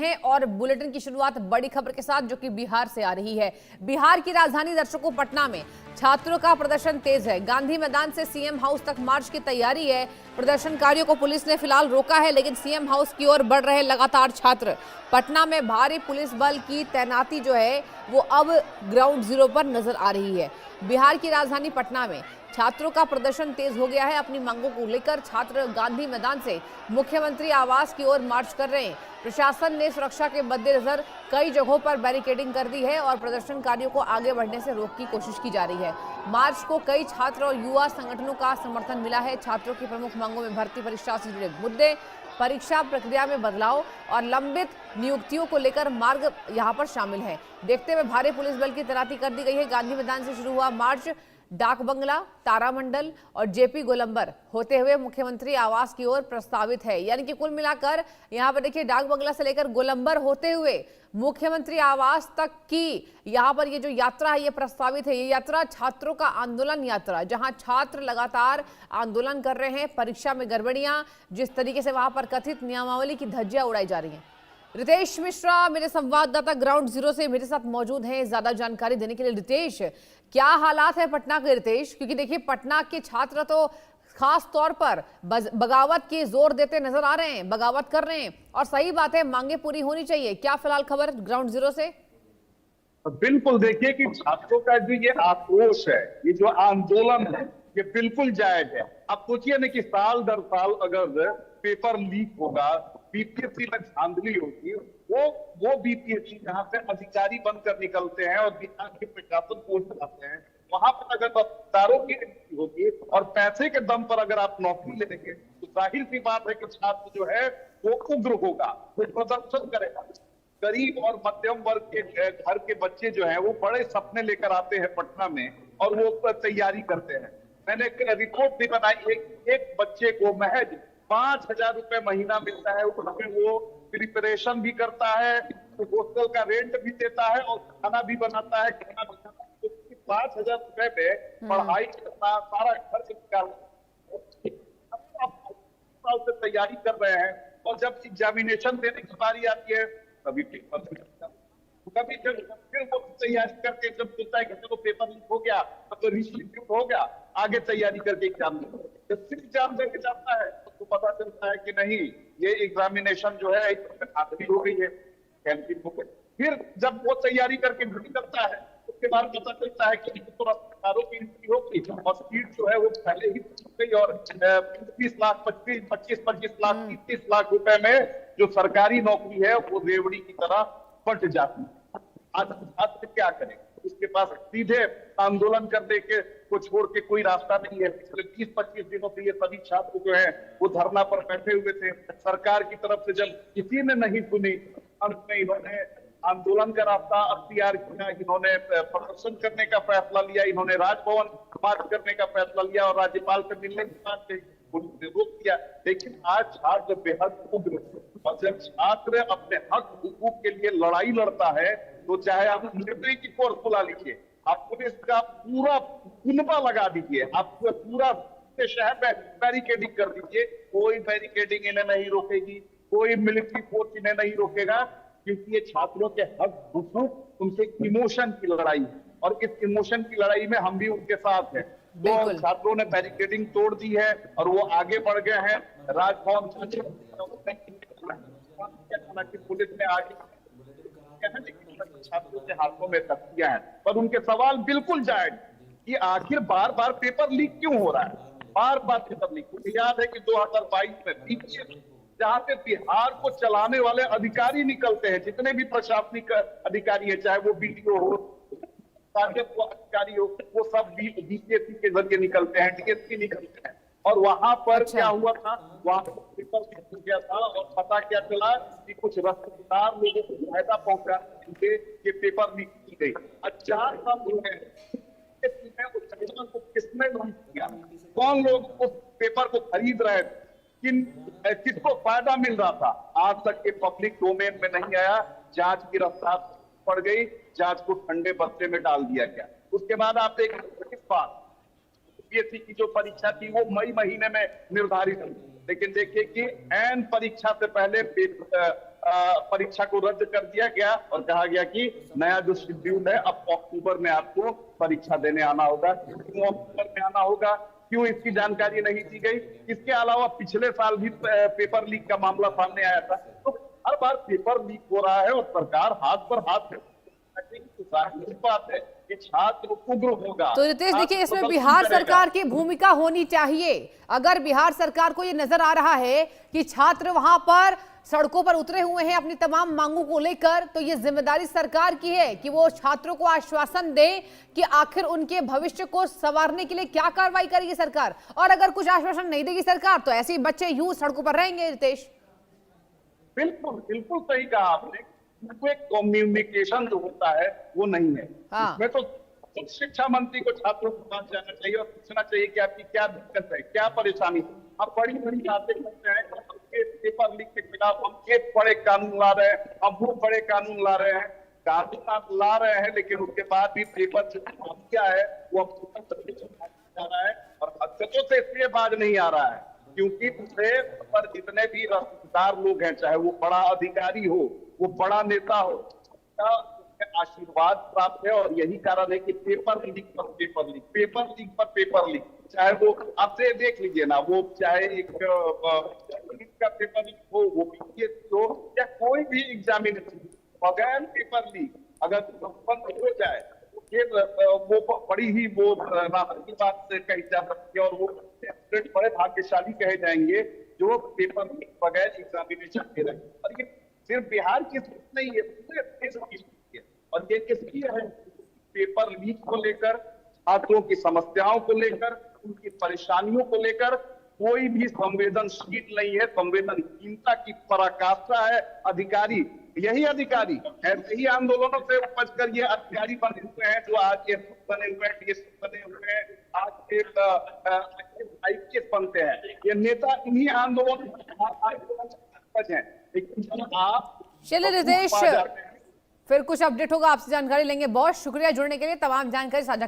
हैं और बुलेटिन की शुरुआत बड़ी खबर के साथ, जो कि बिहार से आ रही है। बिहार की राजधानी दर्शकों पटना में छात्रों का प्रदर्शन तेज है। गांधी मैदान से सीएम हाउस तक मार्च की तैयारी है। प्रदर्शनकारियों को पुलिस ने फिलहाल रोका है, लेकिन सीएम हाउस की ओर बढ़ रहे लगातार छात्र। पटना में भारी पुलिस बल की तैनाती जो है वो अब ग्राउंड जीरो पर नजर आ रही है। बिहार की राजधानी पटना में छात्रों का प्रदर्शन तेज हो गया है। अपनी मांगों को लेकर छात्र गांधी मैदान से मुख्यमंत्री आवास की ओर मार्च कर रहे हैं। प्रशासन ने सुरक्षा के मद्देनजर कई जगहों पर बैरिकेडिंग कर दी है और प्रदर्शनकारियों को आगे बढ़ने से रोकने की कोशिश की जा रही है। मार्च को कई छात्र और युवा संगठनों का समर्थन मिला है। छात्रों की प्रमुख मांगों में भर्ती परीक्षा से जुड़े मुद्दे, परीक्षा प्रक्रिया में बदलाव और लंबित नियुक्तियों को लेकर मार्ग यहां पर शामिल है। देखते हुए भारी पुलिस बल की तैनाती कर दी गई है। गांधी मैदान से शुरू हुआ मार्च डाक बंगला, तारामंडल और जेपी गोलंबर होते हुए मुख्यमंत्री आवास की ओर प्रस्तावित है। यानी कि कुल मिलाकर यहाँ पर देखिए, डाक बंगला से लेकर गोलंबर होते हुए मुख्यमंत्री आवास तक की यहाँ पर ये जो यात्रा है ये प्रस्तावित है। ये यात्रा छात्रों का आंदोलन यात्रा, जहां छात्र लगातार आंदोलन कर रहे हैं। परीक्षा में गड़बड़ियां, जिस तरीके से वहां पर कथित नियमावली की धज्जियां उड़ाई जा रही हैं। रितेश मिश्रा मेरे संवाददाता ग्राउंड जीरो से मेरे साथ मौजूद हैं ज्यादा जानकारी देने के लिए। रितेश, क्या हालात है पटना के? रितेश, क्योंकि देखिए पटना के छात्र तो खास तौर पर बगावत की जोर देते नजर आ रहे हैं, बगावत कर रहे हैं, और सही बात है, मांगे पूरी होनी चाहिए। क्या फिलहाल खबर ग्राउंड जीरो से? बिल्कुल, देखिए कि छात्रों का जो ये आक्रोश है, ये जो आंदोलन है, ये बिल्कुल जायज है। आप सोचिए ना कि साल दर साल अगर पेपर लीक होगा, बीपीएससी में धांधली होगी, वो बीपीएससी जहां से अधिकारी बनकर निकलते हैं और बिहार के प्रशासन पोस्ट जाते हैं, वहां पर अगर दफ्तारों की नियुक्ति होगी और पैसे के दम पर अगर आप नौकरी लेंगे, तो जाहिर सी बात है कि छात्र जो है वो उग्र होगा, वो प्रदर्शन करेगा। गरीब और मध्यम वर्ग के घर के बच्चे जो हैं वो बड़े सपने लेकर आते हैं पटना में और वो तैयारी करते हैं। मैंने एक रिपोर्ट भी बनाई, एक बच्चे को महज 5,000 रुपए महीना मिलता है, उसमें वो प्रिपरेशन भी करता है, हॉस्टल का रेंट भी देता है और खाना भी बनाता है, खाना भी खाता है। तो 5,000 रुपए में पढ़ाई करना, सारा खर्च निकालना, साल से तैयारी कर रहे हैं और जब एग्जामिनेशन देने की बारी आती है कभी पेपर कभी फिर वो तैयारी करके जब सोचता है कि चलो पेपर लीक हो गया, अब तो रीशेड्यूल हो गया, आगे तैयारी करके एग्जाम जब फिर एग्जाम देके जाता है तो पता चलता है कि नहीं, ये एग्जामिनेशन जो है धांधली हो गई है, कैंसिल हो गई। फिर जब वो तैयारी करके भर्ती करता है, उसके बाद पता चलता है कि तो सरकारों की नियुक्ति हो गई और सीट जो है वो पहले ही गई और 20 लाख 25 लाख 30 लाख रुपए में जो सरकारी नौकरी है वो रेवड़ी की तरह बंट जाती है। आज छात्र क्या करें? उसके पास सीधे आंदोलन करने के को छोड़ के कोई रास्ता नहीं है। पिछले 20-25 दिनों से ये सभी छात्र जो है वो धरना पर बैठे हुए थे। सरकार की तरफ से जब किसी ने नहीं सुनी, अंत में इन्होंने आंदोलन का रास्ता अख्तियार किया, इन्होंने प्रदर्शन करने का फैसला लिया, इन्होंने राजभवन मार्च करने का फैसला लिया और राज्यपाल से मिलने की बात कही, पुलिस ने रोक दिया। लेकिन आज छात्र बेहद उग्र, और जब छात्र अपने हक हुकूक के लिए लड़ाई लड़ता है तो चाहे आप मिलिट्री की फोर्स बुला लीजिए, आप पुलिस का पूरा कुनबा लगा दीजिए, आप पूरा शहर में बैरिकेडिंग कर दीजिए, कोई बैरिकेडिंग इन्हें नहीं रोकेगी, कोई मिलिट्री फोर्स इन्हें नहीं रोकेगा, क्योंकि ये छात्रों के हक हुकूक, उनके इमोशन की लड़ाई है और इस इमोशन की लड़ाई में हम भी उनके साथ हैं। तो छात्रों ने बैरिकेडिंग तोड़ दी है और वो आगे बढ़ गए हैं। राजभवन पुलिस ने आगे छात्रों के हाथों में तख्तियां हैं, पर उनके सवाल बिल्कुल जायज कि आखिर बार बार पेपर लीक क्यों हो रहा है, बार बार पेपर लीक। मुझे याद है कि 2022 में बीपीएससी जहां पे बिहार को चलाने वाले अधिकारी निकलते हैं, जितने भी प्रशासनिक अधिकारी है, चाहे वो बीडीओ हो, अधिकारी हो, वो सब बीपीएससी के जरिए निकलते हैं, डीएसपी निकलते हैं। और वहां पर क्या हुआ था, वहां पर पेपर लीक हो गया था और पता क्या चला कि कुछ रफ्तार लोगों को फायदा पहुंचा कि पेपर लीक की गई। 4 साल हो गए, किसने लीक किया, कौन लोग उस पेपर को खरीद रहे थे, किसको फायदा मिल रहा था, आज तक के पब्लिक डोमेन में नहीं आया। जांच की रफ्तार पड़ गई, जांच को ठंडे बस्ते में डाल दिया गया। उसके बाद आप देख इस बार यूपीएससी की जो परीक्षा थी वो मई महीने में निर्धारित थी, लेकिन देखिए कि एन परीक्षा से पहले परीक्षा को रद्द कर दिया गया और कहा गया कि नया जो शेड्यूल है अब अक्टूबर में आपको परीक्षा देने आना होगा। क्यों अक्टूबर में आना होगा, क्यों इसकी जानकारी नहीं दी गई? इसके अलावा पिछले साल भी पेपर लीक का मामला सामने आया था। तो हर बार पेपर लीक हो रहा है और सरकार हाथ पर हाथ बात है कि छात्र उग्र होगा। तो रितेश देखिए, इसमें बिहार सरकार की भूमिका होनी चाहिए। अगर बिहार सरकार को ये नजर आ रहा है कि छात्र वहां पर सड़कों पर उतरे हुए हैं अपनी तमाम मांगों को लेकर, तो ये जिम्मेदारी सरकार की है कि वो छात्रों को आश्वासन दे कि आखिर उनके भविष्य को संवारने के लिए क्या कार्रवाई करेगी सरकार। और अगर कुछ आश्वासन नहीं देगी सरकार तो ऐसे ही बच्चे यूं सड़कों पर रहेंगे। रितेश, बिल्कुल बिल्कुल सही कहा आपने। एक कम्युनिकेशन जो होता है वो नहीं है। हाँ। इसमें तो शिक्षा मंत्री को छात्रों के पास जाना चाहिए और पूछना चाहिए कि आपकी क्या दिक्कत है, क्या परेशानी है। आप बड़ी बड़ी बातें करते हैं, पेपर लीक के खिलाफ हम एक बड़े कानून ला रहे हैं, हम वो बड़े कानून ला रहे हैं। कानून आप ला रहे हैं लेकिन उसके बाद भी पेपर जो क्या है वो अब जा रहा है और हकीकतों से इसलिए बाज नहीं आ रहा है क्योंकि उसे पर जितने भी रफ्तार लोग हैं, चाहे वो बड़ा अधिकारी हो, वो बड़ा नेता हो, आशीर्वाद प्राप्त है। और यही कारण है कि पेपर लीक पर पेपर लीक, पेपर लीक पर पेपर लीक, चाहे वो आपसे देख लीजिए ना, वो चाहे एक का पेपर लीक हो, वो बीपीएस हो या कोई भी एग्जामिनेशन, बगैर पेपर लीक अगर बंद हो जाए वो बड़ी ही वो राहत की बात कही जा सकती है और वो बड़े भाग्यशाली कहे जाएंगे जो पेपर लीक बगैर एग्जामिनेशन दे रहे हैं। और ये सिर्फ बिहार की स्थिति नहीं है, पूरे देश की स्थिति है। और ये किसकी है? पेपर लीक को लेकर, छात्रों की समस्याओं को लेकर, उनकी परेशानियों को लेकर कोई भी संवेदनशील नहीं है। संवेदनहीनता की पराकाष्ठा है अधिकारी। यही अधिकारी ऐसे ही आंदोलनों से उपज कर ये अधिकारी बने हुए हैं जो आज ये बने हुए हैं, डीएसपी बने हुए हैं, आज आईपीएस बनते हैं। ये नेता इन्हीं आंदोलन हैं। लेकिन आप चलिए रितेश, फिर कुछ अपडेट होगा आपसे जानकारी लेंगे। बहुत शुक्रिया जुड़ने के लिए, तमाम जानकारी साझा